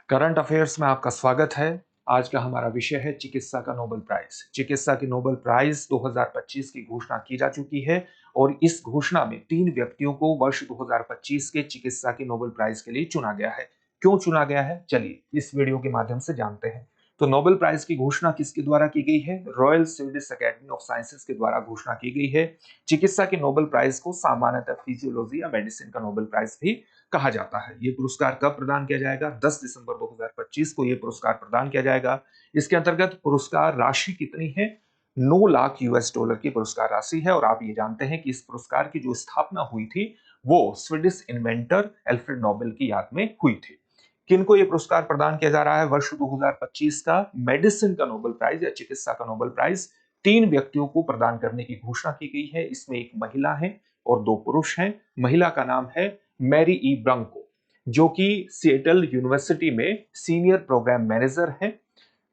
Current affairs में आपका स्वागत है। आज का हमारा विषय है चिकित्सा का नोबेल प्राइज। चिकित्सा की नोबेल प्राइज 2025 की घोषणा की जा चुकी है और इस घोषणा में 3 व्यक्तियों को वर्ष 2025 के चिकित्सा की नोबेल प्राइज के लिए चुना गया है। क्यों चुना गया है, चलिए इस वीडियो के माध्यम से जानते हैं। तो नोबेल प्राइज की घोषणा किसके द्वारा की गई है? Royal Swedish academy of sciences के द्वारा घोषणा की गई है। चिकित्सा के नोबेल प्राइज को सामान्यतः फिजियोलॉजी या मेडिसिन का नोबेल प्राइज भी कहा जाता है। ये पुरस्कार कब प्रदान किया जाएगा? 10 दिसंबर 2025 को ये पुरस्कार प्रदान किया जाएगा। इसके अंतर्गत पुरस्कार राशि कितनी है? 9 लाख यूएस डॉलर की पुरस्कार राशि है। और आप ये जानते हैं कि इस पुरस्कार की जो स्थापना हुई थी वो स्वीडिश इन्वेंटर एल्फ्रेड नोबेल की याद में हुई थी। किनको ये पुरस्कार प्रदान किया जा रहा है वर्ष 2025 का? मेडिसिन का नोबेल प्राइज या चिकित्सा का नोबेल प्राइज 3 व्यक्तियों को प्रदान करने की घोषणा की गई है। इसमें एक महिला है और 2 पुरुष हैं। महिला का नाम है मैरी ई ब्रंको, जो कि सिएटल यूनिवर्सिटी में सीनियर प्रोग्राम मैनेजर हैं।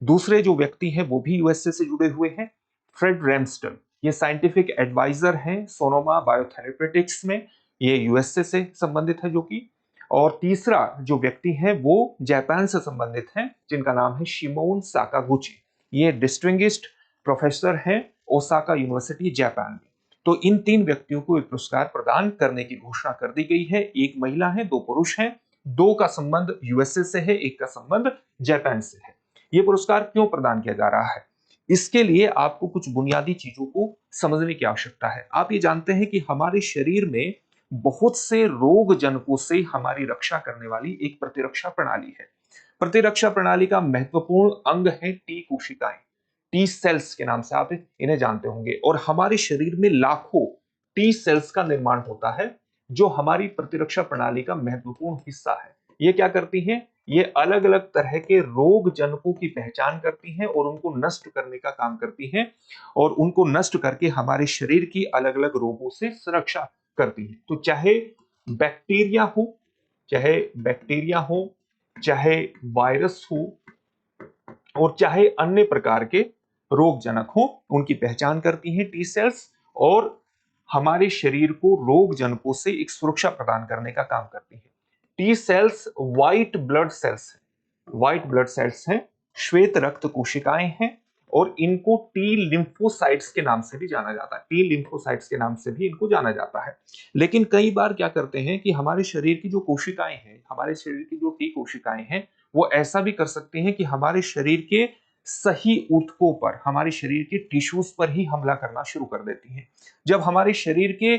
दूसरे जो व्यक्ति हैं वो भी यूएसए से जुड़े हुए हैं, फ्रेड रैमस्टन। ये साइंटिफिक एडवाइजर हैं सोनोमा बायोथेरेपेटिक्स में, ये यूएसए से संबंधित है जो कि। और तीसरा जो व्यक्ति है वो जापान से संबंधित हैं, जिनका नाम है शिमोन साकागुची। ये डिस्टिंग्विश्ड प्रोफेसर हैं ओसाका यूनिवर्सिटी जापान में। तो इन 3 व्यक्तियों को एक पुरस्कार प्रदान करने की घोषणा कर दी गई है। एक महिला है, 2 पुरुष हैं, 2 का संबंध यूएसए से है, 1 का संबंध जापान से है। ये पुरस्कार क्यों प्रदान किया जा रहा है? इसके लिए आपको कुछ बुनियादी चीजों को समझने की आवश्यकता है। आप ये जानते हैं कि हमारे शरीर में बहुत से रोग जनकों से हमारी रक्षा करने वाली एक प्रतिरक्षा प्रणाली है। प्रतिरक्षा प्रणाली का महत्वपूर्ण अंग है टी कोशिकाएं। टी सेल्स के नाम से आप इन्हें जानते होंगे। और हमारे शरीर में लाखों टी सेल्स का निर्माण होता है, जो हमारी प्रतिरक्षा प्रणाली का महत्वपूर्ण हिस्सा है। ये क्या करती हैं? ये अलग अलग तरह के रोग जनकों की पहचान करती हैं और उनको नष्ट करने का काम करती हैं, और उनको नष्ट करके हमारे शरीर की अलग अलग रोगों से सुरक्षा करती हैं। तो चाहे बैक्टीरिया हो, चाहे बैक्टीरिया हो, चाहे वायरस हो, और चाहे अन्य प्रकार के रोग जनक हो, उनकी पहचान करती हैं टी सेल्स, और हमारे शरीर को रोग जनकों से एक सुरक्षा प्रदान करने का काम करती है। T cells white blood cells हैं, व्हाइट ब्लड सेल्स हैं, श्वेत रक्त कोशिकाएं हैं, और इनको टी लिम्फोसाइट्स के नाम से भी जाना जाता है। टी लिम्फोसाइट्स के नाम से भी इनको जाना जाता है। लेकिन कई बार क्या करते हैं कि हमारे शरीर की जो कोशिकाएं हैं, हमारे शरीर की जो टी कोशिकाएं हैं, वो ऐसा भी कर सकती हैं कि हमारे शरीर के सही ऊतकों पर, हमारे शरीर के टिश्यूज पर ही हमला करना शुरू कर देती हैं। जब हमारे शरीर के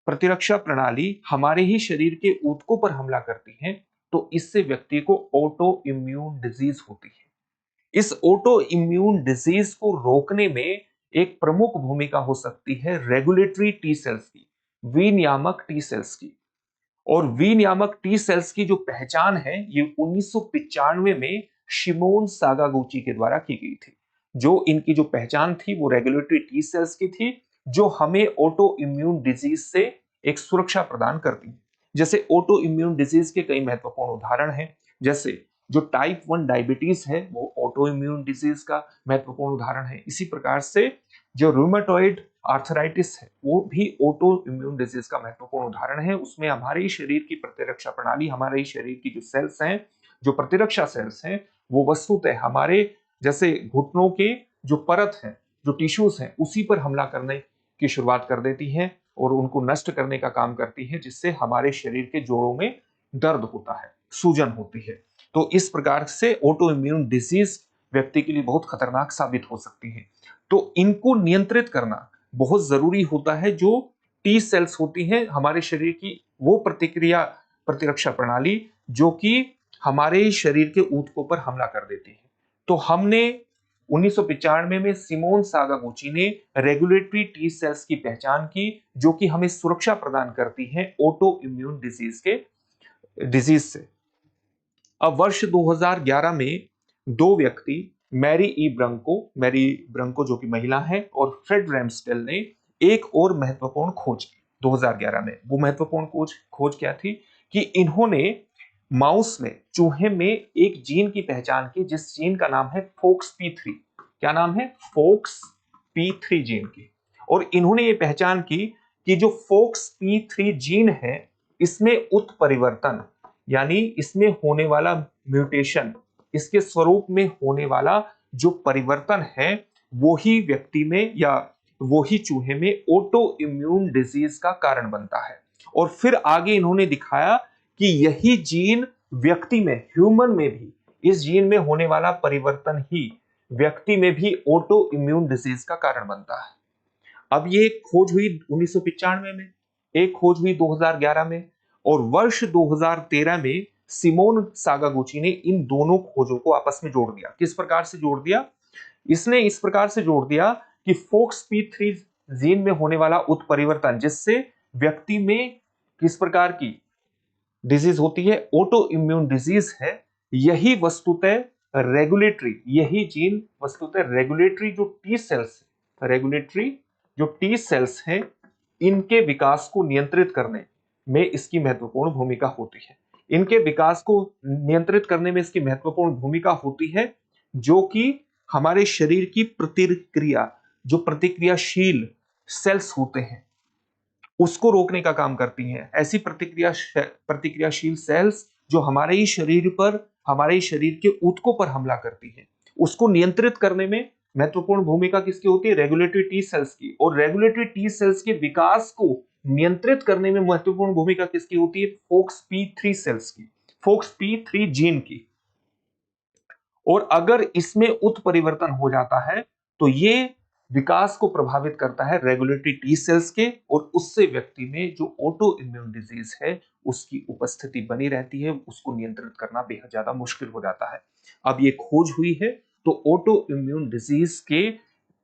प्रतिरक्षा प्रणाली हमारे ही शरीर के ऊतकों पर हमला करती है, तो इससे व्यक्ति को ऑटो इम्यून डिजीज होती है। इस ऑटो इम्यून डिजीज को रोकने में एक प्रमुख भूमिका हो सकती है रेगुलेटरी टी सेल्स की, विनियामक टी सेल्स की। और विनियामक टी सेल्स की जो पहचान है ये 1995 में शिमोन सागागुची के द्वारा की गई थी। जो इनकी जो पहचान थी वो रेगुलेटरी टी सेल्स की थी, जो हमें ऑटो इम्यून डिजीज से एक सुरक्षा प्रदान करती है। जैसे ऑटो इम्यून डिजीज के कई महत्वपूर्ण उदाहरण हैं, जैसे जो टाइप 1 डायबिटीज है वो ऑटो इम्यून डिजीज का महत्वपूर्ण उदाहरण है। इसी प्रकार से जो रूमेटॉइड आर्थराइटिस है वो भी ऑटो इम्यून डिजीज का महत्वपूर्ण उदाहरण है। उसमें हमारे ही शरीर की प्रतिरक्षा प्रणाली, हमारे ही शरीर की जो सेल्स हैं, जो प्रतिरक्षा सेल्स हैं, वो वस्तुतः हमारे जैसे घुटनों के जो परत है, जो टिश्यूज हैं, उसी पर हमला करने की शुरुआत कर देती हैं और उनको नष्ट करने का काम करती है, जिससे हमारे शरीर के जोड़ों में दर्द होता है, सूजन होती है। तो इस प्रकार से ऑटो इम्यून डिजीज व्यक्ति के लिए बहुत खतरनाक साबित हो सकती है। तो इनको नियंत्रित करना बहुत जरूरी होता है। जो टी सेल्स होती हैं हमारे शरीर की, वो प्रतिरक्षा प्रणाली जो कि हमारे शरीर के ऊतकों पर हमला कर देती है। तो हमने 1995 में सिमोन सागागुची ने रेगुलेटरी टी सेल्स की पहचान की, जो कि हमें सुरक्षा प्रदान करती हैं ऑटो इम्यून डिजीज से। अब वर्ष 2011 में 2 व्यक्ति मैरी ब्रंको जो कि महिला है, और फ्रेड रैमस्टेल ने एक और महत्वपूर्ण खोज की 2011 में। वो महत्वपूर्ण खोज क्या थी कि इन्होंने माउस में, चूहे में एक जीन की पहचान की, जिस जीन का नाम है FOXP3। क्या नाम है? FOXP3 जीन की। और इन्होंने ये पहचान की कि जो FOXP3 जीन है, इसमें उत्परिवर्तन यानी इसमें होने वाला म्यूटेशन, इसके स्वरूप में होने वाला जो परिवर्तन है, वो ही व्यक्ति में या वो ही चूहे में ऑटो इम्यून डिजीज का कारण बनता है। और फिर आगे इन्होंने दिखाया कि यही जीन व्यक्ति में, ह्यूमन में भी, इस जीन में होने वाला परिवर्तन ही व्यक्ति में भी ऑटो इम्यून डिजीज का कारण बनता है। अब ये खोज हुई 1995 में, एक खोज हुई 2011 में, और वर्ष 2013 में सिमोन सागागुची ने इन दोनों खोजों को आपस में जोड़ दिया। किस प्रकार से जोड़ दिया? इसने इस प्रकार से जोड़ दिया कि FOXP3 जीन में होने वाला उत्परिवर्तन, जिससे व्यक्ति में किस प्रकार की डिजीज होती है, ऑटो इम्यून डिजीज है, यही वस्तुतः रेगुलेटरी, यही जीन वस्तुतः रेगुलेटरी जो टी सेल्स, रेगुलेटरी जो टी सेल्स हैं, इनके विकास को नियंत्रित करने में इसकी महत्वपूर्ण भूमिका होती है। इनके विकास को नियंत्रित करने में इसकी महत्वपूर्ण भूमिका होती है, जो कि हमारे शरीर की प्रतिक्रिया, जो प्रतिक्रियाशील सेल्स होते हैं, उसको रोकने का काम करती हैं। ऐसी प्रतिक्रियाशील सेल्स जो हमारे ही शरीर पर, हमारे ही शरीर के ऊतकों पर हमला करती हैं, उसको नियंत्रित करने में महत्वपूर्ण भूमिका किसकी होती है? रेगुलेटरी टी सेल्स की। और रेगुलेटरी टी सेल्स के विकास को नियंत्रित करने में महत्वपूर्ण भूमिका किसकी होती है? FOXP3 सेल्स की, FOXP3 जीन की। और अगर इसमें उत्परिवर्तन हो जाता है तो ये विकास को प्रभावित करता है रेगुलेटरी टी सेल्स के, और उससे व्यक्ति में जो ऑटो इम्यून डिजीज है उसकी उपस्थिति बनी रहती है, उसको नियंत्रित करना बेहद ज्यादा मुश्किल हो जाता है। अब ये खोज हुई है तो ऑटो इम्यून डिजीज के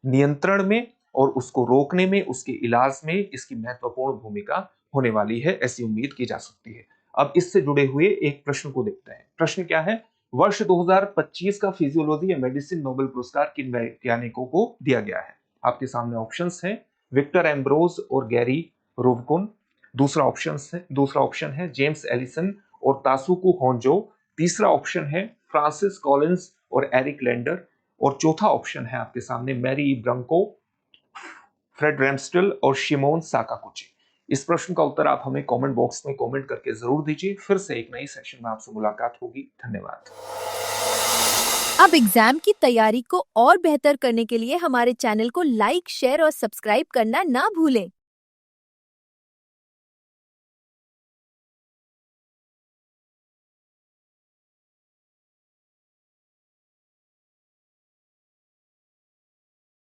नियंत्रण में और उसको रोकने में, उसके इलाज में इसकी महत्वपूर्ण भूमिका होने वाली है, ऐसी उम्मीद की जा सकती है। अब इससे जुड़े हुए एक प्रश्न को देखते हैं। प्रश्न क्या है? वर्ष 2025 का फिजियोलॉजी या मेडिसिन नोबेल पुरस्कार किन वैज्ञानिकों को दिया गया है? आपके सामने ऑप्शंस हैं, विक्टर एम्ब्रोज और गैरी रोवकुन। दूसरा ऑप्शन है जेम्स एलिसन और तासुकु होंजो। तीसरा ऑप्शन है फ्रांसिस कॉलिंस और एरिक लैंडर। और चौथा ऑप्शन है आपके सामने मैरी ब्रंको, फ्रेड रैमस्टेल और शिमोन साकागुची। इस प्रश्न का उत्तर आप हमें कमेंट बॉक्स में कमेंट करके जरूर दीजिए। फिर से एक नई सेशन में आपसे मुलाकात होगी। धन्यवाद। अब एग्जाम की तैयारी को और बेहतर करने के लिए हमारे चैनल को लाइक, शेयर और सब्सक्राइब करना ना भूलें।